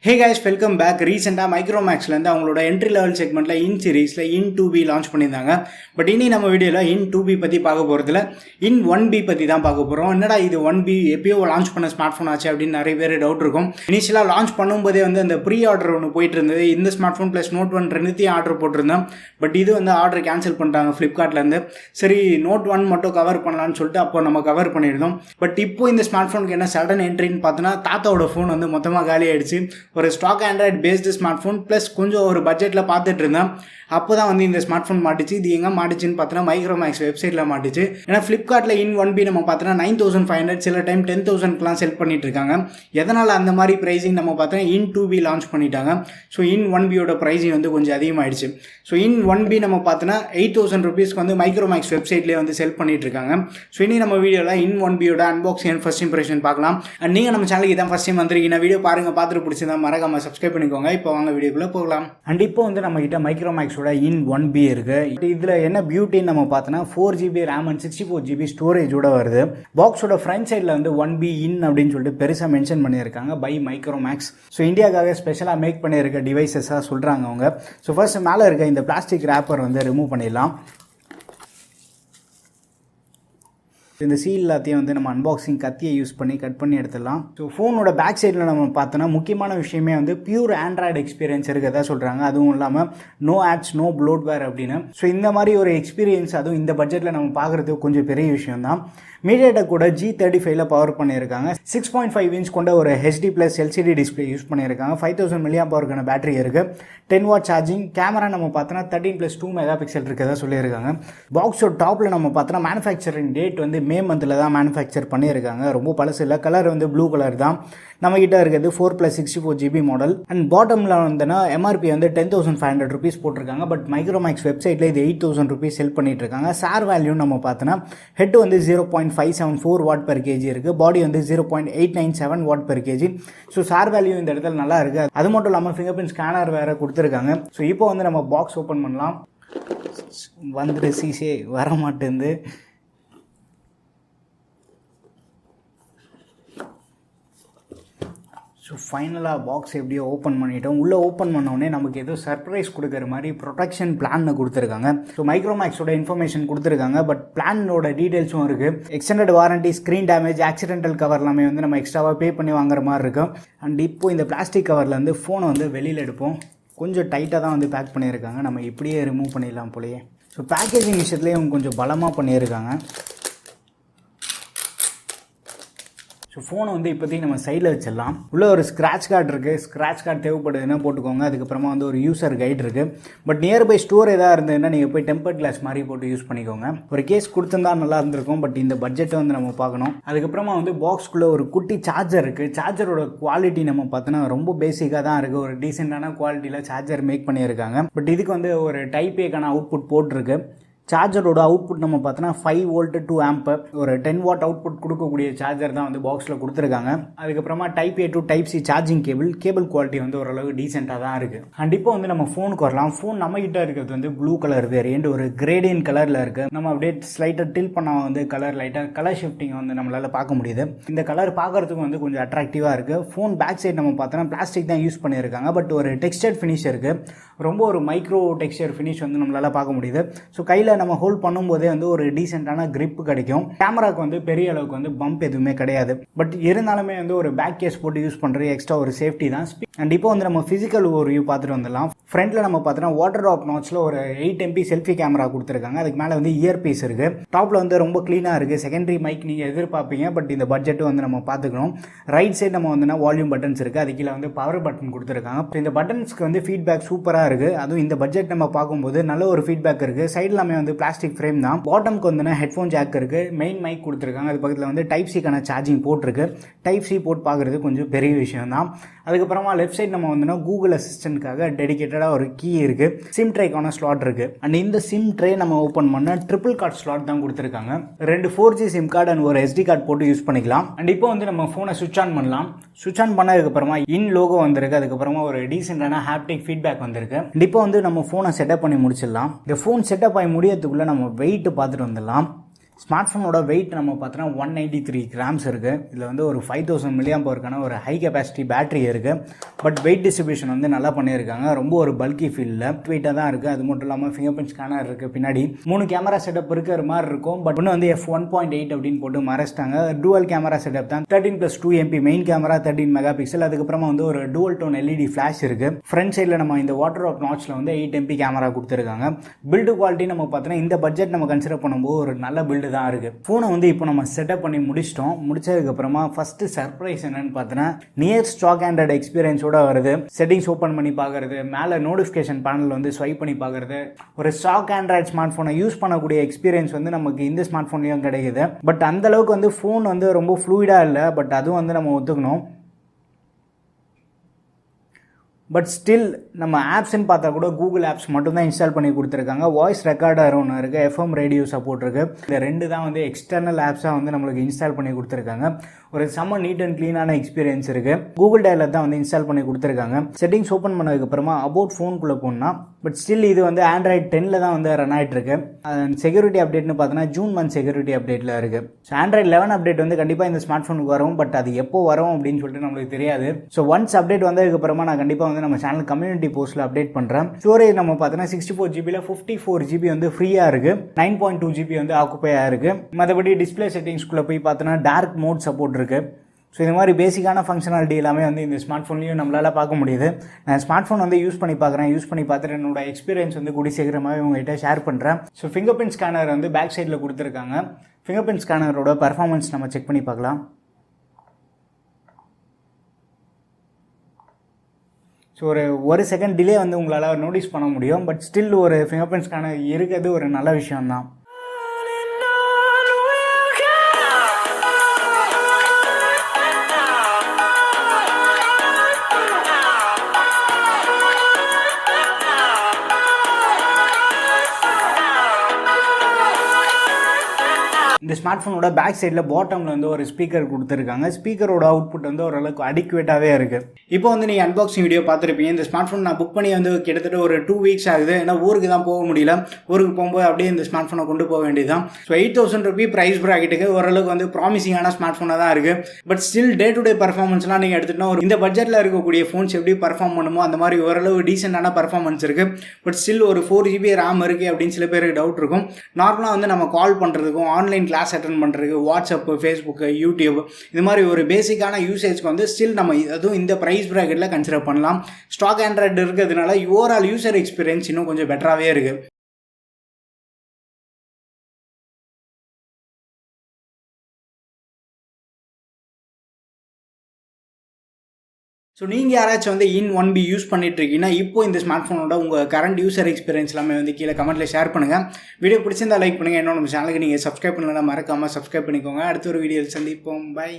Hey guys, welcome back. ரீசெண்டாக மைக்ரோமேக்ஸ்லேருந்து அவங்களோட entry level செக்மெண்ட்டில் இன் சீரீஸில் இன் 2B லான்ச் பண்ணியிருந்தாங்க. பட் இனி நம்ம வீடியோவில் இன் 2B பற்றி பார்க்க போகிறதுல இன் 1B பற்றி தான் பார்க்க போகிறோம். என்னடா இது 1B எப்பயோ லான்ச் பண்ண ஸ்மார்ட் ஃபோன் ஆச்சு அப்படின்னு நிறைய பேர் டவுட் இருக்கும். இனிஷியலாக லான்ச் பண்ணும்போதே வந்து அந்த ப்ரீ ஆர்டர் ஒன்று போயிட்டு இருந்தது. இந்த ஸ்மார்ட் ஃபோன் ப்ளஸ் நோட் 1 ரெண்டுத்தையும் ஆர்டர் போட்டிருந்தேன். பட் இது வந்து ஆர்டர் கேன்சல் பண்ணிட்டாங்க ஃப்ளிப்கார்ட்லேருந்து. சரி, நோட் 1 மட்டும் கவர் பண்ணலான்னு சொல்லிட்டு அப்போ நம்ம கவர் பண்ணியிருந்தோம். பட் இப்போ இந்த ஸ்மார்ட் ஃபோனுக்கு என்ன சடன் என்ட்ரின்னு பார்த்தோன்னா தாத்தாவோட ஃபோன் வந்து மொத்தமாக காலி ஆகிடுச்சு. ஒரு stock android based smart phone plus கொஞ்சம் ஒரு பட்ஜெட்டில் பார்த்துட்டு இருந்தேன். அப்போ தான் வந்து இந்த ஸ்மார்ட் ஃபோன் மாட்டிச்சு. இது எங்கே மாட்டிச்சுன்னு பார்த்தோன்னா மைக்ரோமேக்ஸ் வெப்சைட்டில் மாட்டிச்சு. ஏன்னா ஃப்ளிப்கார்ட்டில் இன் 1B நம்ம பார்த்தோன்னா 9,500 சில டைம் 10,000க்குலாம் செல் பண்ணிட்டு இருக்காங்க. எதனால் அந்த மாதிரி ப்ரைஸிங் நம்ம பார்த்தோன்னா இன் 2B லான்ச் பண்ணிட்டாங்க. ஸோ இன் 1Bயோட ப்ரைஸிங் வந்து கொஞ்சம் அதிகமாகிடுச்சு. ஸோ இன் 1B நம்ம பார்த்தோன்னா 8,000 ருபீஸ்க்கு வந்து மைக்ரோமேக்ஸ் வெப்சைட்லேயே வந்து செல் பண்ணிட்டு இருக்காங்க. ஸோ இனி நம்ம வீடியோவில் இன் 1Bயோட அன்பாக்சிங் அண்ட் ஃபர்ஸ்ட் இம்ப்ரெஷன் பார்க்கலாம். அண்ட் நீங்கள் நம்ம சேனலுக்கு தான் ஃபர்ஸ்ட் டைம் வந்திருக்கீங்க, வீடியோ பாருங்கள், பார்த்துட்டு பிடிச்சிருந்தா மறக்காம சப்ஸ்கிரைப் பண்ணிக்கோங்க. இப்போ வாங்க வீடியோக்குள்ளே போகலாம். அண்ட் இப்போ வந்து நம்ம கிட்ட மைக்ரோமேக்ஸோட இன் 1B இருக்கு. இதில் என்ன பியூட்டின்னு நம்ம பார்த்தோன்னா 4GB RAM அண்ட் 64GB ஸ்டோரேஜோட வருது. பாக்ஸோட ஃப்ரண்ட் சைடில் வந்து 1B இன் அப்படின்னு சொல்லிட்டு பெருசாக மென்ஷன் பண்ணியிருக்காங்க பை மைக்ரோமேக்ஸ். ஸோ இந்தியாவுக்காக ஸ்பெஷலாக மேக் பண்ணியிருக்க டிவைசஸாக சொல்கிறாங்க அவங்க. ஸோ ஃபர்ஸ்ட் மேலே இருக்க இந்த பிளாஸ்டிக் ரேப்பர் வந்து ரிமூவ் பண்ணிடலாம். இந்த சீல் எல்லாத்தையும் வந்து நம்ம அன்பாக்சிங் கத்தியை யூஸ் பண்ணி கட் பண்ணி எடுத்துடலாம். ஸோ ஃபோனோட பேக் சைடில் நம்ம பார்த்தோன்னா முக்கியமான விஷயமே வந்து பியூர் ஆண்ட்ராய்டு எக்ஸ்பீரியன்ஸ் இருக்கிறதா சொல்கிறாங்க. அதுவும் இல்லாமல் நோ ஆட்ஸ் நோ ப்ளோட்வேர் அப்படின்னு. ஸோ இந்த மாதிரி ஒரு எக்ஸ்பீரியன்ஸ் அதுவும் இந்த பட்ஜெட்டில் நம்ம பார்க்குறது கொஞ்சம் பெரிய விஷயம் தான். மீடியாடெக் கூட G35ல பவர் பண்ணியிருக்காங்க. 6.5 இன்ச் கொண்ட ஒரு HD+ LCD டிஸ்பிளே யூஸ் பண்ணியிருக்காங்க. 5000 mAh பேட்டரி இருக்குது. 10 வாட் சார்ஜிங். கேமரா நம்ம பார்த்தோன்னா 13+2 மெகாபிக்சல் இருக்கிறதா சொல்லியிருக்காங்க. பாக்ஸோட டாப்பில் நம்ம பார்த்தோன்னா மேனுஃபேக்சரிங் டேட் வந்து மே மந்தில் தான் மேனுஃபேக்சர் பண்ணியிருக்காங்க. ரொம்ப பழசு இல்லை. கலர் வந்து ப்ளூ கலர் தான். நம்மகிட்ட இருக்கிறது 4+64GB மாடல். அண்ட் பாட்டமில் வந்துன்னா MRP வந்து 10,500 ருபீஸ் போட்டிருக்காங்க. பட் மைக்ரோமேக்ஸ் வெப்சைட்டில் இது 8,000 ருபீஸ் செல் பண்ணிட்டு இருக்காங்க. சார் வேல்யூ நம்ம பார்த்தோன்னா ஹெட் வந்து 0.574 வாட் per kg இருக்குது. பாடி வந்து 0.897 what per kg. So sir value இந்த இடத்துல நல்லா இருக்குது. அது மட்டும் இல்லாமல் ஃபிங்கர் பிரிண்ட் ஸ்கேனர் வேறு கொடுத்துருக்காங்க. ஸோ இப்போ வந்து நம்ம பாக்ஸ் ஓப்பன் பண்ணலாம். வந்துட்டு சீசே வர மாட்டேங்குது. ஸோ ஃபைனலாக பாக்ஸ் எப்படியோ ஓப்பன் பண்ணிட்டோம். உள்ளே ஓப்பன் பண்ணோடனே நமக்கு ஏதோ சர்ப்ரைஸ் கொடுக்குற மாதிரி ப்ரொடெக்ஷன் பிளான்னு கொடுத்துருக்காங்க. ஸோ மைக்ரோமேக்ஸோட இன்ஃபர்மேஷன் கொடுத்துருக்காங்க. பட் பிளானோட டீட்டெயில்ஸும் இருக்குது. Extended warranty, screen damage, accidental cover எல்லாமே வந்து நம்ம எக்ஸ்ட்ராவாக பே பண்ணி வாங்குற மாதிரி இருக்கும். அண்ட் இப்போ இந்த பிளாஸ்டிக் கவர்லேருந்து ஃபோனை வந்து வெளியில் எடுப்போம். கொஞ்சம் டைட்டாக தான் வந்து பேக் பண்ணியிருக்காங்க. நம்ம இப்படியே ரிமூவ் பண்ணிடலாம் போலயே. ஸோ பேக்கேஜிங் விஷயத்துலேயும் கொஞ்சம் பலமாக பண்ணியிருக்காங்க. ஸோ ஃபோனை வந்து இப்போதைக்கு நம்ம சைடில் வச்சிடலாம். உள்ளே ஒரு ஸ்க்ராட்ச் கார்டு இருக்குது. ஸ்க்ராட்ச் கார்டு தேவைப்படுதுன்னா போட்டுக்கோங்க. அதுக்கப்புறமா வந்து ஒரு யூசர் கைடு இருக்குது. பட் நியர்பை ஸ்டோர் எதாவது இருந்ததுன்னா நீங்கள் போய் டெம்பர்ட் கிளாஸ் மாதிரி போட்டு யூஸ் பண்ணிக்கோங்க. ஒரு கேஸ் கொடுத்துருந்தா நல்லா இருந்திருக்கும். பட் இந்த பட்ஜெட்டை வந்து நம்ம பார்க்கணும். அதுக்கப்புறமா வந்து பாக்ஸ்குள்ளே ஒரு குட்டி சார்ஜர் இருக்குது. சார்ஜரோட குவாலிட்டி நம்ம பார்த்தோன்னா ரொம்ப பேசிக்காக தான் இருக்குது. ஒரு டீசெண்டான குவாலிட்டியில் சார்ஜர் மேக் பண்ணியிருக்காங்க. பட் இதுக்கு வந்து ஒரு டைப் ஏக்கான அவுட்புட் போட்டிருக்கு. சார்ஜரோட அவுட்புட் நம்ம பார்த்தோன்னா 5 வோல்ட் 2 ஆம்ப் ஒரு 10 வாட் அவுட்புட் கொடுக்கக்கூடிய சார்ஜர் தான் வந்து பாக்ஸில் கொடுத்துருக்காங்க. அதுக்கப்புறமா type A to type C charging cable quality வந்து ஓரளவு டீசெண்டாக தான் இருக்குது. அண்ட் இப்போ வந்து நம்ம ஃபோனுக்கு வரலாம். ஃபோன் நம்ம கிட்ட இருக்கிறது வந்து ப்ளூ கலர் வேரியண்ட், ஒரு கிரேடியன் கலரில் இருக்குது. நம்ம அப்படியே ஸ்லைட்டாக டில் பண்ணால் வந்து கலர் ஷிஃப்டிங் வந்து நம்மளால் பார்க்க முடியுது. இந்த கலர் பார்க்கறதுக்கு வந்து கொஞ்சம் அட்ராக்டிவாக இருக்குது. ஃபோன் பேக் சைடு நம்ம பார்த்தோன்னா பிளாஸ்டிக் தான் யூஸ் பண்ணியிருக்காங்க. பட் ஒரு டெக்ஸ்டர் ஃபினிஷ் இருக்குது. ரொம்ப ஒரு மைக்ரோ டெக்ஸ்டர் ஃபினிஷ் வந்து நம்மளால் பார்க்க முடியுது. ஸோ கையில் நம்ம ஹோல்ட் பண்ணும்போதே வந்து ஒரு டீசெண்டான கிரிப் கிடைக்கும். கேமராக்கு வந்து பெரிய அளவுக்கு வந்து பம்ப் எதுவுமே கிடையாது. பட் இருந்தாலுமே வந்து ஒரு பேக் கேஸ் போட்டு யூஸ் பண்ணுறது எக்ஸ்ட்ரா ஒரு சேஃப்டி தான். அண்ட் இப்போ வந்து நம்ம ஃபிசிக்கல் ஒரு வியூ பார்த்துட்டு வந்துடலாம். ஃப்ரண்ட்டில் நம்ம பார்த்தோன்னா வாட்டர் ட்ராப் நாட்ச்சில் ஒரு 8 MP செல்ஃபி கேமரா கொடுத்துருக்காங்க. அதுக்கு மேலே வந்து இயர் பீஸ் இருக்குது. டாப்பில் வந்து ரொம்ப க்ளீனாக இருக்குது. செகண்டரி மைக் நீங்கள் எதிர்பார்ப்பீங்க. பட் இந்த பட்ஜெட்டு வந்து நம்ம பார்த்துக்கணும். ரைட் சைடு நம்ம வந்துன்னா வால்யூம் பட்டன்ஸ் இருக்குது. அது கீழே வந்து பவர் பட்டன் கொடுத்துருக்காங்க. இந்த பட்டன்ஸ்க்கு வந்து ஃபீட்பேக் சூப்பராக இருக்குது. அதுவும் இந்த பட்ஜெட் நம்ம பார்க்கும்போது நல்ல ஒரு ஃபீட்பேக் இருக்குது. சைடு எல்லாமே வந்து பிளாஸ்டிக் ஃப்ரேம் தான். பாட்டம்க்கு வந்து ஹெட்ஃபோன் ஜாக் இருக்குது. மெயின் மைக் கொடுத்துருக்காங்க. அது பக்கத்தில் வந்து டைப் சிக்கான சார்ஜிங் போட்டிருக்கு. டைப் சி போட்டு பார்க்குறது கொஞ்சம் பெரிய விஷயம் தான். அதுக்கப்புறமா லெஃப்ட் சைட் நம்ம வந்துன்னா கூகுள் அசிஸ்டன்ட்காக டெடிகேட்டடாக ஒரு கீ இருக்குது. சிம் ட்ரேக்கான ஸ்லாட் இருக்குது. அண்ட் இந்த சிம் ட்ரே நம்ம ஓப்பன் பண்ண ட்ரிபிள் கார்டு ஸ்லாட் தான் கொடுத்துருக்காங்க. 2 4G சிம் கார்டு அண்ட் ஒரு SD கார்டு போட்டு யூஸ் பண்ணிக்கலாம். அண்ட் இப்போ வந்து நம்ம ஃபோனை சுவிட்ச் ஆன் பண்ணலாம். சுவிட்ச் ஆன் பண்ணதுக்கப்புறமா இன் லோகோ வந்திருக்கு. அதுக்கப்புறமா ஒரு டீசெண்டான ஹாப்டிக் ஃபீட்பேக் வந்திருக்கு. அண்ட் இப்போ வந்து நம்ம ஃபோனை செட்டப் பண்ணி முடிச்சிடலாம். இந்த ஃபோன் செட்டப் ஆகி முடியறதுக்குள்ளே நம்ம வெயிட் பார்த்துட்டு வந்துடலாம். ஸ்மார்ட் ஃபோனோட வெயிட் நம்ம பார்த்தோன்னா 193 கிராம்ஸ் இருக்குது. இதில் வந்து ஒரு 5000 mAh ஒரு ஹை கெப்பாசிட்டி பேட்டரி இருக்குது. பட் வெயிட் டிஸ்ட்ரிபியூஷன் வந்து நல்லா பண்ணியிருக்காங்க. ரொம்ப ஒரு பல்கி ஃபீல்டில் வெயிட்டாக தான் இருக்குது. அது மட்டும் இல்லாமல் ஃபிங்கர் பிரிண்ட் ஸ்கேனர் இருக்குது. பின்னாடி 3 கேமரா செட்டப் இருக்கிற மாதிரி இருக்கும். பட் இன்னும் வந்து f1.8 அப்படின்னு போட்டு மறைச்சிட்டாங்க. டூவல் கேமரா செட்டப் தான். 13+2 MP main camera, 13 mega pixel. அதுக்கப்புறமா வந்து ஒரு டூவல் டோன் LED ஃபிளாஷ் இருக்குது. ஃப்ரண்ட் சைடில் நம்ம இந்த வாட்டர் ஆஃப் நாட்ச்சில் வந்து 8 MP கேமரா கொடுத்துருக்காங்க. பில்டு குவாலிட்டி நம்ம பார்த்தோன்னா இந்த பட்ஜெட் நம்ம கன்சிடர் பண்ணும்போது ஒரு நல்ல பில்டு தான் இருக்குது. ஃபோனை வந்து இப்போ நம்ம செட்டப் பண்ணி முடிச்சதுக்கப்புறமா ஃபஸ்ட்டு சர்ப்ரைஸ் என்னன்னு பார்த்தோன்னா நியர் ஸ்டாக் ஆண்ட்ராய்டு எக்ஸ்பீரியன்ஸோட வருது. செட்டிங்ஸ் ஓப்பன் பண்ணி பார்க்குறது, மேலே நோட்டிஃபிகேஷன் பேனல் வந்து ஸ்வைப் பண்ணி பார்க்குறது, ஒரு ஸ்டாக் ஆண்ட்ராய்டு ஸ்மார்ட் ஃபோனை யூஸ் பண்ணக்கூடிய எக்ஸ்பீரியன்ஸ் வந்து நமக்கு இந்த ஸ்மார்ட் ஃபோன்லேயும் கிடைக்குது. பட் அந்தளவுக்கு வந்து ஃபோன் வந்து ரொம்ப ஃப்ளூயிடாக இல்லை. பட் அதுவும் வந்து நம்ம ஒத்துக்கணும். பட் ஸ்டில் நம்ம ஆப்ஸ்ன்னு பார்த்தா கூட கூகுள் ஆப்ஸ் மட்டும் தான் இன்ஸ்டால் பண்ணி கொடுத்துருக்காங்க. வாய்ஸ் ரெக்கார்டர் ஒன்று இருக்குது, FM ரேடியோ சப்போர்ட் இருக்குது. இந்த 2 தான் வந்து எக்ஸ்டர்னல் ஆப்ஸாக வந்து நம்மளுக்கு இன்ஸ்டால் பண்ணி கொடுத்துருக்காங்க. ஒரு செம்ம நீட் அண்ட் க்ளீனான எக்ஸ்பீரியன்ஸ் இருக்குது. கூகுள் டயலர் தான் வந்து இன்ஸ்டால் பண்ணி கொடுத்துருக்காங்க. செட்டிங்ஸ் ஓப்பன் பண்ணதுக்கப்புறமா அபவுட் ஃபோனுக்குள்ளே போனால் பட் ஸ்டில் இது வந்து ஆண்ட்ராய்டு 10 தான் வந்து ரன் ஆகிட்டு இருக்கு. செக்யூரிட்டி அப்டேட்னு பார்த்தோன்னா ஜூன் மந்த் செக்யூரிட்டி அப்டேட்டில் இருக்குது. ஸோ ஆண்ட்ராய்டு 11 அப்டேட் வந்து கண்டிப்பாக இந்த ஸ்மார்ட் ஃபோனுக்கு வரும். பட் அது எப்போ வரும் அப்படின்னு சொல்லிட்டு நம்மளுக்கு தெரியாது. ஸோ ஒன்ஸ் அப்டேட் வந்ததுக்கப்புறமா நான் கண்டிப்பாக வந்து நம்ம சேனல் கம்யூனிட்டி போஸ்ட்டில் அப்டேட் பண்ணுறேன். ஸ்டோரேஜ் நம்ம பார்த்தோன்னா 64 GB 54 GB வந்து ஃப்ரீயாக இருக்குது. 9.2 GB வந்து ஆக்குப்பையாக இருக்குது. மற்றபடி டிஸ்பிளே செட்டிங்ஸ்குள்ளே போய் பார்த்தோன்னா டார்க் மோட் சப்போர்ட் இருக்குது. ஸோ இந்த மாதிரி பேசிக்கான ஃபங்க்ஷனாலிட்டி எல்லாமே வந்து இந்த ஸ்மார்ட் ஃபோன்லேயும் நம்மளால் பார்க்க முடியுது. நான் ஸ்மார்ட் ஃபோன் வந்து யூஸ் பண்ணி பார்த்துட்டு என்னோட எக்ஸ்பீரியன்ஸ் வந்து கூடி சீக்கிரமாகவே உங்கள்கிட்ட ஷேர் பண்ணுறேன். ஸோ ஃபிங்கர் பிரிண்ட் ஸ்கேனர் வந்து பேக் சைடில் கொடுத்துருக்காங்க. ஃபிங்கர் பிரிண்ட் ஸ்கேனரோட பர்ஃபார்மன்ஸ் நம்ம செக் பண்ணி பார்க்கலாம். ஸோ ஒரு செகண்ட் டிலே வந்து உங்களால் நோட்டீஸ் பண்ண முடியும். பட் ஸ்டில் ஒரு ஃபிங்கர் பிரிண்ட் ஸ்கேனர் இருக்கிறது ஒரு நல்ல விஷயம்தான். இந்த ஸ்மார்ட் ஃபோனோட பேக் சைடில் பாட்டமில் வந்து ஒரு ஸ்பீக்கர் கொடுத்துருக்காங்க. ஸ்பீக்கரோட அவுட்புட் வந்து ஓரளவுக்கு அடிக்குவேட்டாகவே இருக்குது. இப்போ வந்து நீங்கள் அன்பாக்சிங் வீடியோ பார்த்துருப்பீங்க. இந்த ஸ்மார்ட் ஃபோன் நான் புக் பண்ணி வந்து கிட்டத்தட்ட ஒரு 2 வீக்ஸ் ஆகுது. ஏன்னா ஊருக்கு தான் போக முடியல. ஊருக்கு போகும்போது அப்படியே இந்த ஸ்மார்ட் ஃபோனை கொண்டு போக வேண்டியதான். ஸோ 8000 ரூபி ப்ரைஸ் ப்ராக்கெட்டுக்கு ஓரளவுக்கு வந்து ப்ராமிசிங்கான ஸ்மார்ட் ஃபோனாக தான் இருக்குது. But still day to day பர்ஃபார்மன்ஸ்லாம் நீங்கள் எடுத்துகிட்டா ஒரு இந்த பட்ஜெட்டில் இருக்கக்கூடிய ஃபோன்ஸ் எப்படி பர்ஃபார்ம் பண்ணுமோ அந்த மாதிரி ஓரளவு டீசெண்டான பர்ஃபார்மன்ஸ் இருக்குது. பட் ஸ்டில் ஒரு 4 GB RAM இருக்குது அப்படின்னு சில பேருக்கு டவுட் இருக்கும். நார்மலாக வந்து நம்ம கால் பண்ணுறதுக்கும் ஆன்லைன் கிளாஸ் அட்டன் பண்ணுறதுக்கு வாட்ஸ்அப், ஃபேஸ்புக்கு, யூடியூப் இது மாதிரி ஒரு பேசிக்கான யூசேஜ்க்கு வந்து ஸ்டில் நம்ம அதுவும் இந்த ப்ரைஸ் ப்ராக்கெட்டில் கன்சிடர் பண்ணலாம். ஸ்டாக் ஆண்ட்ராய்டு இருக்கிறதுனால ஓவரால் யூசர் எக்ஸ்பீரியன்ஸ் இன்னும் கொஞ்சம் பெட்டராகவே இருக்குது. ஸோ நீங்கள் யாராச்சும் வந்து இன் 1B யூஸ் பண்ணிட்டு இருக்கீங்கன்னா இப்போ இந்த ஸ்மார்ட் ஃபோனோட உங்கள் கரண்ட் யூசர் எக்ஸ்பீரியன்ஸ் எல்லாமே வந்து கீழே கமெண்ட்டில் ஷேர் பண்ணுங்கள். வீடியோ பிடிச்சிருந்தா லைக் பண்ணுங்கள். இன்னும் நம்ம சேனலுக்கு நீங்கள் சப்ஸ்கிரைப் பண்ணலாம், மறக்காமல் சப்ஸ்கிரைப் பண்ணிக்கோங்க. அடுத்த ஒரு வீடியோவில் சந்திப்போம். பை.